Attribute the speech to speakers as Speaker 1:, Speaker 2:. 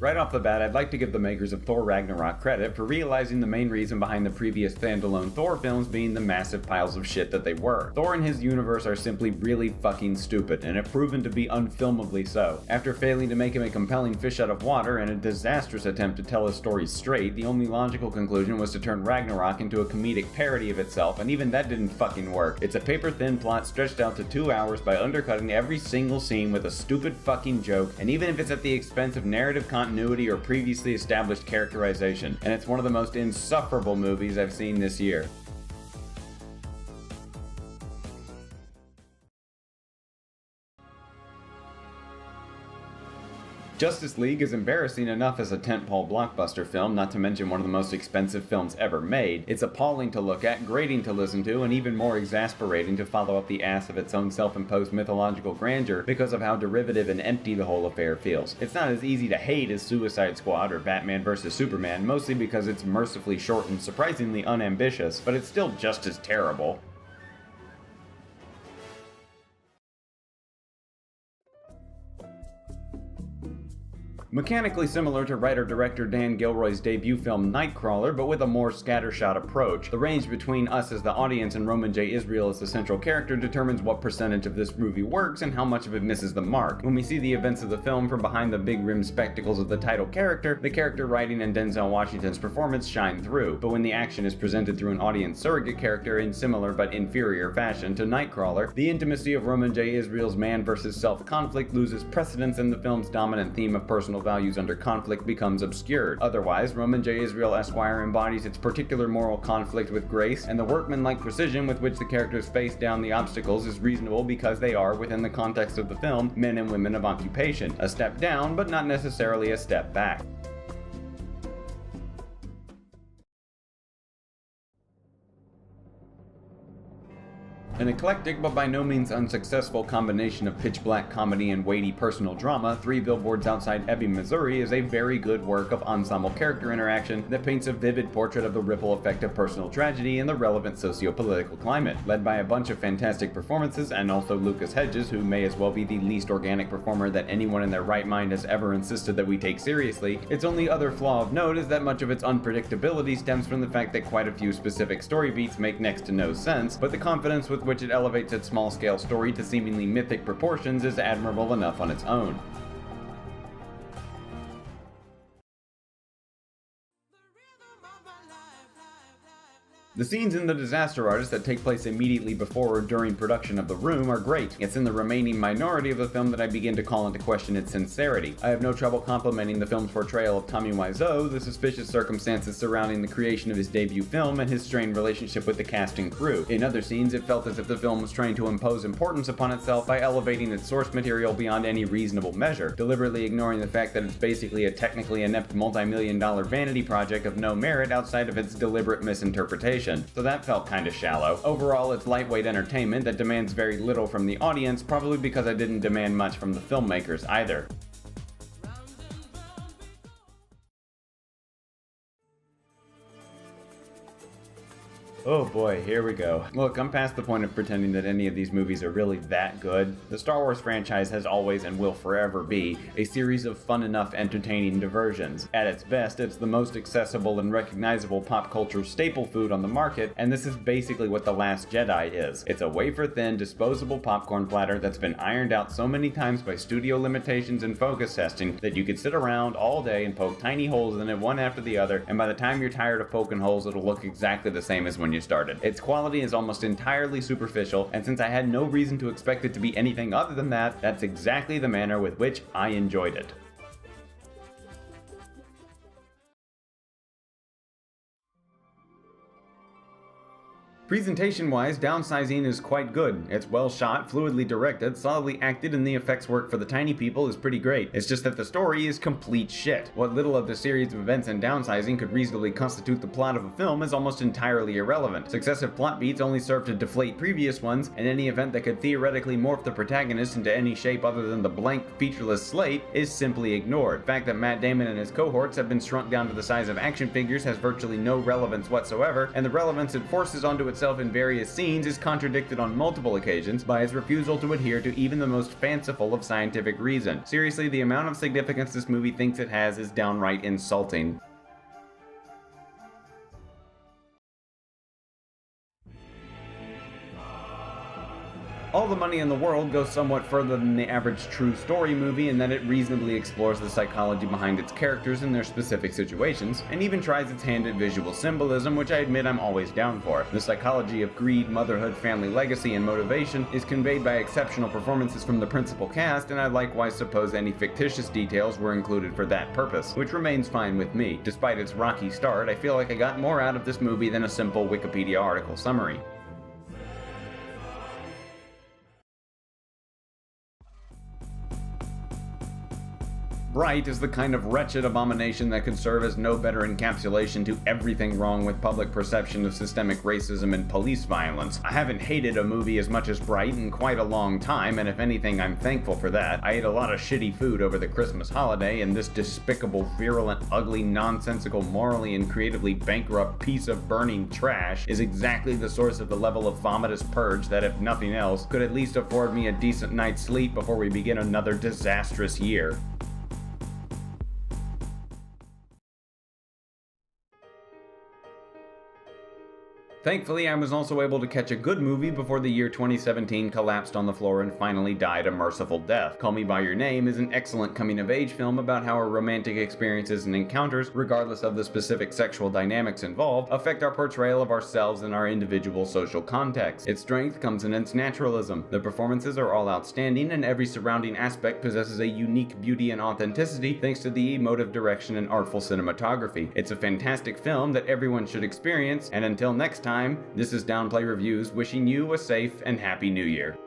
Speaker 1: Right off the bat, I'd like to give the makers of Thor Ragnarok credit for realizing the main reason behind the previous standalone Thor films being the massive piles of shit that they were. Thor and his universe are simply really fucking stupid, and have proven to be unfilmably so. After failing to make him a compelling fish out of water and a disastrous attempt to tell his story straight, the only logical conclusion was to turn Ragnarok into a comedic parody of itself, and even that didn't fucking work. It's a paper-thin plot stretched out to 2 hours by undercutting every single scene with a stupid fucking joke, and even if it's at the expense of narrative continuity or previously established characterization, and it's one of the most insufferable movies I've seen this year. Justice League is embarrassing enough as a tentpole blockbuster film, not to mention one of the most expensive films ever made. It's appalling to look at, grating to listen to, and even more exasperating to follow up the ass of its own self-imposed mythological grandeur because of how derivative and empty the whole affair feels. It's not as easy to hate as Suicide Squad or Batman vs Superman, mostly because it's mercifully short and surprisingly unambitious, but it's still just as terrible. Mechanically similar to writer-director Dan Gilroy's debut film Nightcrawler, but with a more scattershot approach. The range between us as the audience and Roman J. Israel as the central character determines what percentage of this movie works and how much of it misses the mark. When we see the events of the film from behind the big-rimmed spectacles of the title character, the character writing and Denzel Washington's performance shine through, but when the action is presented through an audience surrogate character in similar but inferior fashion to Nightcrawler, the intimacy of Roman J. Israel's man versus self conflict loses precedence and the film's dominant theme of personal values under conflict becomes obscured. Otherwise, Roman J. Israel Esquire embodies its particular moral conflict with grace, and the workmanlike precision with which the characters face down the obstacles is reasonable because they are, within the context of the film, men and women of occupation. A step down, but not necessarily a step back. An eclectic but by no means unsuccessful combination of pitch-black comedy and weighty personal drama, 3 Billboards Outside Ebbing, Missouri is a very good work of ensemble character interaction that paints a vivid portrait of the ripple effect of personal tragedy in the relevant socio-political climate. Led by a bunch of fantastic performances, and also Lucas Hedges, who may as well be the least organic performer that anyone in their right mind has ever insisted that we take seriously, its only other flaw of note is that much of its unpredictability stems from the fact that quite a few specific story beats make next to no sense, but the confidence with which it elevates its small-scale story to seemingly mythic proportions is admirable enough on its own. The scenes in The Disaster Artist that take place immediately before or during production of The Room are great. It's in the remaining minority of the film that I begin to call into question its sincerity. I have no trouble complimenting the film's portrayal of Tommy Wiseau, the suspicious circumstances surrounding the creation of his debut film, and his strained relationship with the cast and crew. In other scenes, it felt as if the film was trying to impose importance upon itself by elevating its source material beyond any reasonable measure, deliberately ignoring the fact that it's basically a technically inept multi-million-dollar vanity project of no merit outside of its deliberate misinterpretation. So that felt kinda shallow. Overall, it's lightweight entertainment that demands very little from the audience, probably because I didn't demand much from the filmmakers either. Oh boy, here we go. Look, I'm past the point of pretending that any of these movies are really that good. The Star Wars franchise has always and will forever be a series of fun enough, entertaining diversions. At its best, it's the most accessible and recognizable pop culture staple food on the market, and this is basically what The Last Jedi is. It's a wafer-thin, disposable popcorn platter that's been ironed out so many times by studio limitations and focus testing that you could sit around all day and poke tiny holes in it one after the other, and by the time you're tired of poking holes, it'll look exactly the same as when you started. Its quality is almost entirely superficial, and since I had no reason to expect it to be anything other than that, that's exactly the manner with which I enjoyed it. Presentation-wise, Downsizing is quite good. It's well shot, fluidly directed, solidly acted, and the effects work for the tiny people is pretty great. It's just that the story is complete shit. What little of the series of events in Downsizing could reasonably constitute the plot of a film is almost entirely irrelevant. Successive plot beats only serve to deflate previous ones, and any event that could theoretically morph the protagonist into any shape other than the blank, featureless slate is simply ignored. The fact that Matt Damon and his cohorts have been shrunk down to the size of action figures has virtually no relevance whatsoever, and the relevance it forces onto its itself in various scenes is contradicted on multiple occasions by its refusal to adhere to even the most fanciful of scientific reason. Seriously, the amount of significance this movie thinks it has is downright insulting. All the Money in the World goes somewhat further than the average true story movie in that it reasonably explores the psychology behind its characters and their specific situations, and even tries its hand at visual symbolism, which I admit I'm always down for. The psychology of greed, motherhood, family legacy, and motivation is conveyed by exceptional performances from the principal cast, and I likewise suppose any fictitious details were included for that purpose, which remains fine with me. Despite its rocky start, I feel like I got more out of this movie than a simple Wikipedia article summary. Bight is the kind of wretched abomination that could serve as no better encapsulation to everything wrong with public perception of systemic racism and police violence. I haven't hated a movie as much as Bight in quite a long time, and if anything, I'm thankful for that. I ate a lot of shitty food over the Christmas holiday, and this despicable, virulent, ugly, nonsensical, morally and creatively bankrupt piece of burning trash is exactly the source of the level of vomitous purge that, if nothing else, could at least afford me a decent night's sleep before we begin another disastrous year. Thankfully, I was also able to catch a good movie before the year 2017 collapsed on the floor and finally died a merciful death. Call Me By Your Name is an excellent coming-of-age film about how our romantic experiences and encounters, regardless of the specific sexual dynamics involved, affect our portrayal of ourselves and our individual social context. Its strength comes in its naturalism. The performances are all outstanding, and every surrounding aspect possesses a unique beauty and authenticity thanks to the emotive direction and artful cinematography. It's a fantastic film that everyone should experience, and until next time, this is Downplay Reviews wishing you a safe and happy new year.